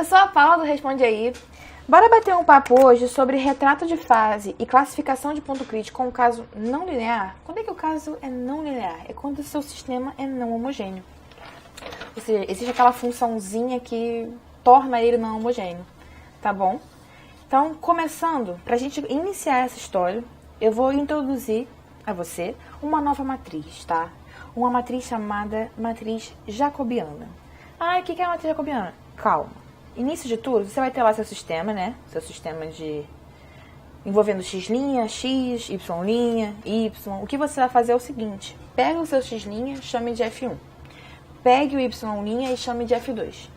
Eu sou a Paula do Responde Aí. Bora bater um papo hoje sobre retrato de fase e classificação de ponto crítico com um caso não linear. Quando é que o caso é não linear? É quando o seu sistema é não homogêneo. Ou seja, existe aquela funçãozinha que torna ele não homogêneo, tá bom? Então, começando, pra gente iniciar essa história, eu vou introduzir a você uma nova matriz, tá? Uma matriz chamada matriz jacobiana. Ah, o que é a matriz jacobiana? Calma. Início de tudo, você vai ter lá seu sistema, né? Seu sistema envolvendo x', x, y', y. O que você vai fazer é o seguinte. Pega o seu x', chame de F1. Pegue o y' e chame de F2.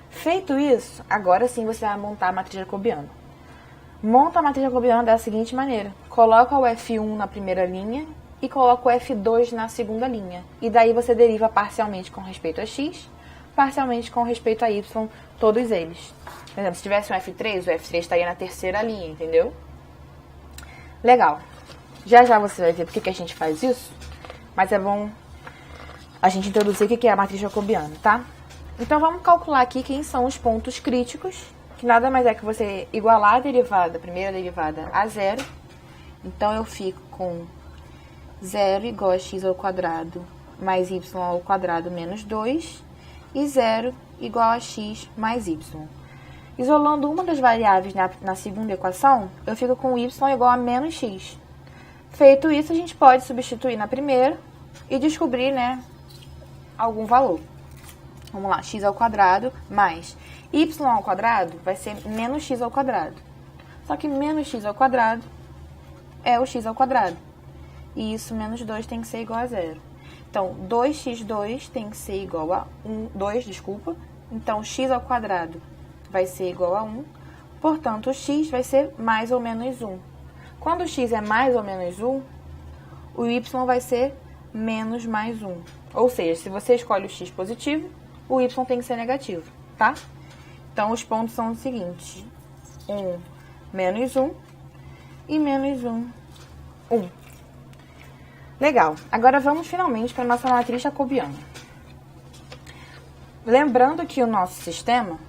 Feito isso, agora sim você vai montar a matriz jacobiana. Monta a matriz jacobiana da seguinte maneira. Coloca o F1 na primeira linha e coloca o F2 na segunda linha. E daí você deriva parcialmente com respeito a x, parcialmente com respeito a y, todos eles. Por exemplo, se tivesse um F3, o F3 estaria na terceira linha, entendeu? Legal. Já já você vai ver por que a gente faz isso, mas é bom a gente introduzir o que é a matriz jacobiana, tá? Então vamos calcular aqui quem são os pontos críticos, que nada mais é que você igualar a derivada, a primeira derivada, a zero. Então eu fico com 0 igual a x ao quadrado mais y ao quadrado menos 2 e 0 igual a x mais y. Isolando uma das variáveis na segunda equação, eu fico com y igual a menos x. Feito isso, a gente pode substituir na primeira e descobrir, né, algum valor. Vamos lá, x ao quadrado mais y ao quadrado vai ser menos x ao quadrado. Só que menos x ao quadrado é o x ao quadrado. E isso menos 2 tem que ser igual a 0. Então, 2x2 tem que ser igual a 2, desculpa. Então, x ao quadrado vai ser igual a 1. Portanto, o x vai ser mais ou menos 1. Quando o x é mais ou menos 1, o y vai ser menos mais 1. Ou seja, se você escolhe o x positivo, o y tem que ser negativo, tá? Então, os pontos são os seguintes. 1, menos 1 e menos 1, 1. Legal. Agora vamos finalmente para a nossa matriz jacobiana. Lembrando que o nosso sistema,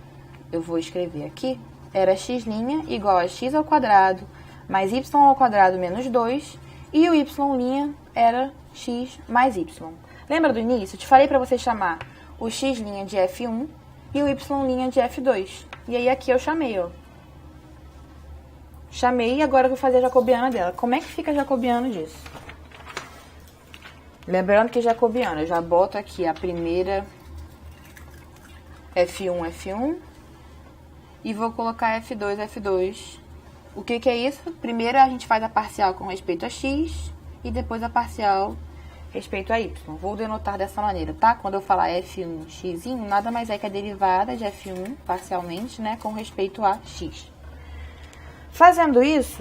eu vou escrever aqui, era x' igual a x ao quadrado mais y ao quadrado menos 2 e o y' era x mais y. Lembra do início? Eu te falei para você chamar o x' de F1 e o y' de F2. E aí aqui eu chamei, ó. Chamei e agora eu vou fazer a jacobiana dela. Como é que fica a jacobiana disso? Lembrando que jacobiana, eu já boto aqui a primeira F1, F1 e vou colocar F2, F2. O que é isso? Primeiro a gente faz a parcial com respeito a x e depois a parcial respeito a y. Vou denotar dessa maneira, tá? Quando eu falar F1, x, nada mais é que a derivada de F1 parcialmente, né, com respeito a x. Fazendo isso,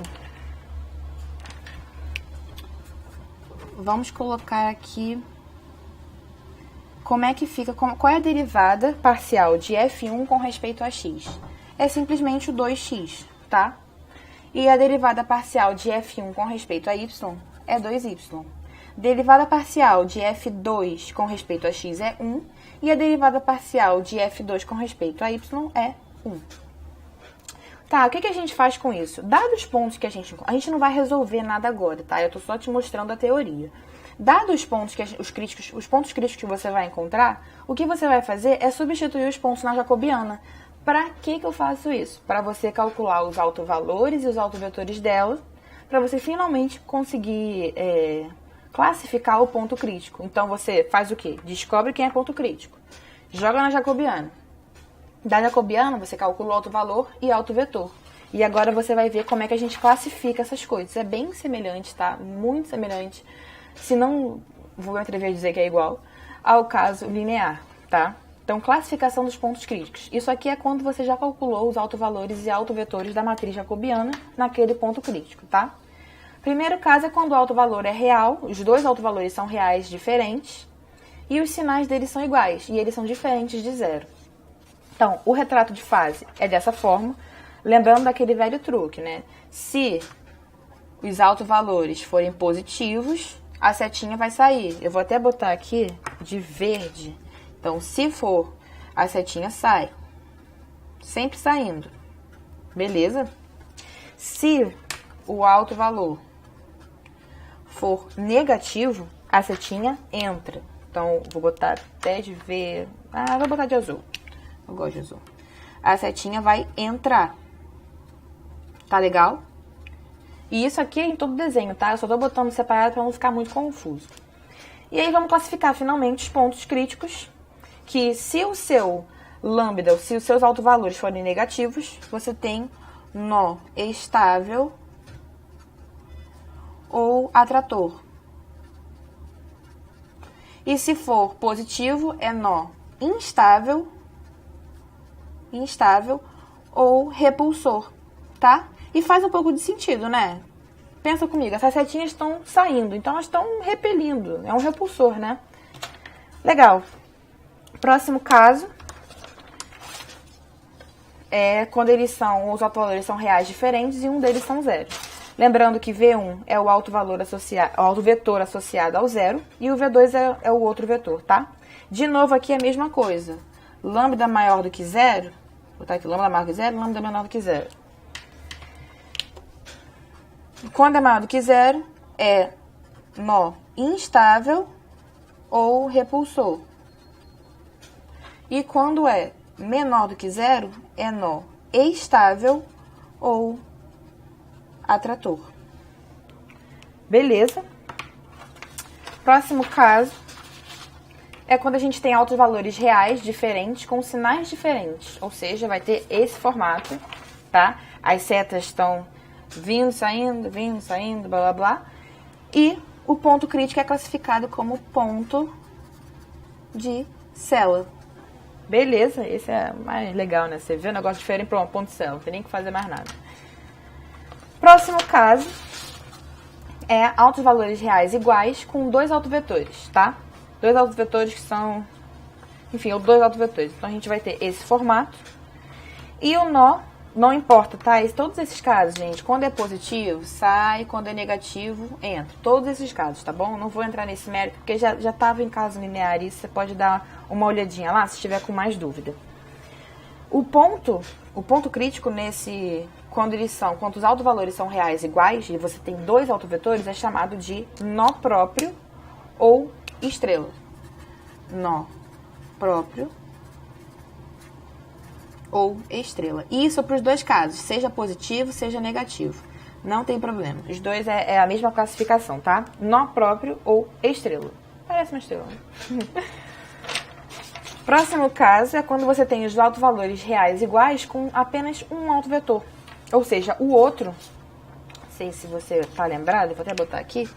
vamos colocar aqui como é que fica, qual é a derivada parcial de F1 com respeito a x. É simplesmente o 2x, tá? E a derivada parcial de F1 com respeito a y é 2y. Derivada parcial de F2 com respeito a x é 1. E a derivada parcial de F2 com respeito a y é 1. Tá, o que a gente faz com isso? Dados os pontos que a gente não vai resolver nada agora, tá? Eu tô só te mostrando a teoria. Dados os pontos os pontos críticos que você vai encontrar, o que você vai fazer é substituir os pontos na jacobiana. Para que eu faço isso? Para você calcular os autovalores e os autovetores dela, para você finalmente conseguir classificar o ponto crítico. Então você faz o quê? Descobre quem é ponto crítico. Joga na jacobiana. Da jacobiana, você calcula o autovalor e autovetor. E agora você vai ver como é que a gente classifica essas coisas. É bem semelhante, tá? Muito semelhante. Se não, vou me atrever a dizer que é igual, ao caso linear, tá? Então, classificação dos pontos críticos. Isso aqui é quando você já calculou os autovalores e autovetores da matriz jacobiana naquele ponto crítico, tá? Primeiro caso é quando o autovalor é real, os dois autovalores são reais diferentes, e os sinais deles são iguais, e eles são diferentes de zero. Então, o retrato de fase é dessa forma, lembrando daquele velho truque, né? Se os autovalores forem positivos, a setinha vai sair. Eu vou até botar aqui de verde. Então, se for, a setinha sai. sempre saindo. Beleza? Se o alto valor for negativo, a setinha entra. Então, vou botar até de ver... Ah, vou botar de azul. Eu gosto de azul. A setinha vai entrar. Tá legal? E isso aqui é em todo desenho, tá? Eu só tô botando separado pra não ficar muito confuso. E aí, vamos classificar finalmente os pontos críticos. Que se o seu lambda, ou se os seus autovalores forem negativos, você tem nó estável ou atrator. E se for positivo, é nó instável ou repulsor, tá? E faz um pouco de sentido, né? Pensa comigo, essas setinhas estão saindo, então elas estão repelindo. É um repulsor, né? Legal. Próximo caso é quando os autovalores são reais diferentes e um deles são zero. Lembrando que V1 é o autovetor associado ao zero e o V2 é o outro vetor, tá? De novo aqui é a mesma coisa. Lambda maior do que zero, vou botar aqui lambda maior do que zero, lambda menor do que zero. Quando é maior do que zero, é nó instável ou repulsor. E quando é menor do que zero, é nó estável ou atrator. Beleza? Próximo caso é quando a gente tem altos valores reais diferentes com sinais diferentes. Ou seja, vai ter esse formato, tá? As setas estão vindo, saindo, blá, blá, blá. E o ponto crítico é classificado como ponto de célula. Beleza? Esse é mais legal, né? Você vê um negócio diferente para um ponto de célula. Não tem nem que fazer mais nada. Próximo caso é altos valores reais iguais com dois autovetores, tá? Dois autovetores que são... Enfim, ou dois autovetores. Então, a gente vai ter esse formato. E o nó, não importa, tá? Todos esses casos, gente, quando é positivo, sai. Quando é negativo, entra. Todos esses casos, tá bom? Não vou entrar nesse mérito, porque já estava em caso linear. Isso você pode dar uma olhadinha lá, se estiver com mais dúvida. O ponto crítico nesse... Quando os autovalores são reais iguais, e você tem dois autovetores, é chamado de nó próprio ou estrela. Nó próprio ou estrela. Isso para os dois casos, seja positivo, seja negativo. Não tem problema. Os dois é a mesma classificação, tá? Nó próprio ou estrela. Parece uma estrela, né? Próximo caso é quando você tem os autovalores reais iguais com apenas um autovetor. Ou seja, o outro, não sei se você está lembrado, vou até botar aqui,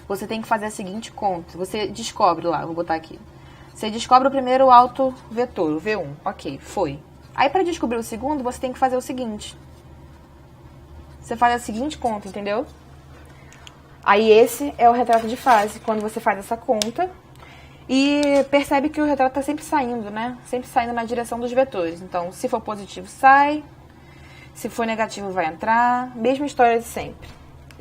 você tem que fazer a seguinte conta. Você descobre lá, vou botar aqui. Você descobre o primeiro autovetor, o V1. Ok, foi. Aí, para descobrir o segundo, você tem que fazer o seguinte. Você faz a seguinte conta, entendeu? Aí, esse é o retrato de fase, quando você faz essa conta. E percebe que o retrato está sempre saindo, né? Sempre saindo na direção dos vetores. Então, se for positivo, sai. Se for negativo, vai entrar. Mesma história de sempre.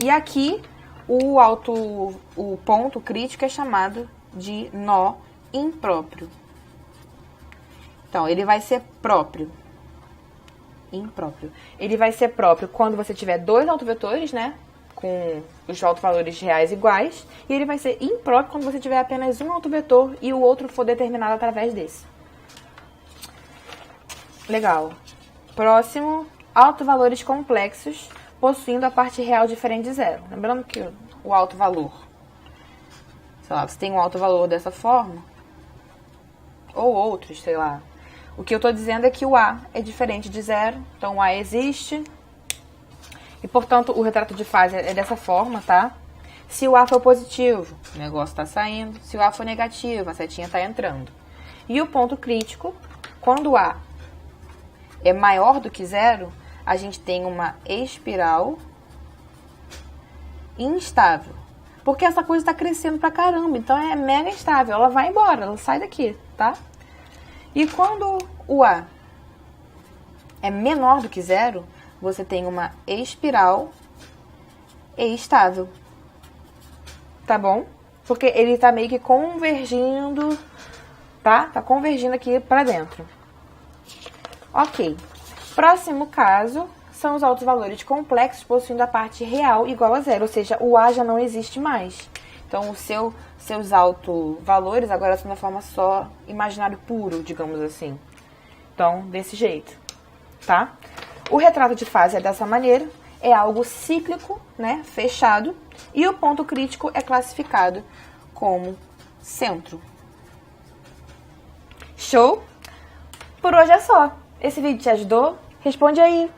E aqui, o ponto crítico é chamado de nó impróprio. Então, ele vai ser próprio. Impróprio. Ele vai ser próprio quando você tiver dois autovetores, né? Com os autovalores reais iguais. E ele vai ser impróprio quando você tiver apenas um autovetor e o outro for determinado através desse. Legal. Próximo, autovalores complexos possuindo a parte real diferente de zero. Lembrando que o autovalor, sei lá, você tem um autovalor dessa forma, ou outros, sei lá. O que eu estou dizendo é que o A é diferente de zero, então o A existe. E, portanto, o retrato de fase é dessa forma, tá? Se o A for positivo, o negócio está saindo. Se o A for negativo, a setinha está entrando. E o ponto crítico, quando o A é maior do que zero, a gente tem uma espiral instável. Porque essa coisa está crescendo pra caramba, então é mega instável. Ela vai embora, ela sai daqui, tá? E quando o A é menor do que zero, você tem uma espiral estável. Tá bom? Porque ele tá meio que convergindo, tá? Tá convergindo aqui pra dentro. Ok. Próximo caso são os altos valores complexos possuindo a parte real igual a zero, ou seja, o A já não existe mais. Então, seus altos valores agora são na forma só imaginário puro, digamos assim. Então, desse jeito, tá? O retrato de fase é dessa maneira, é algo cíclico, né, fechado, e o ponto crítico é classificado como centro. Show? Por hoje é só. Esse vídeo te ajudou? Responde aí.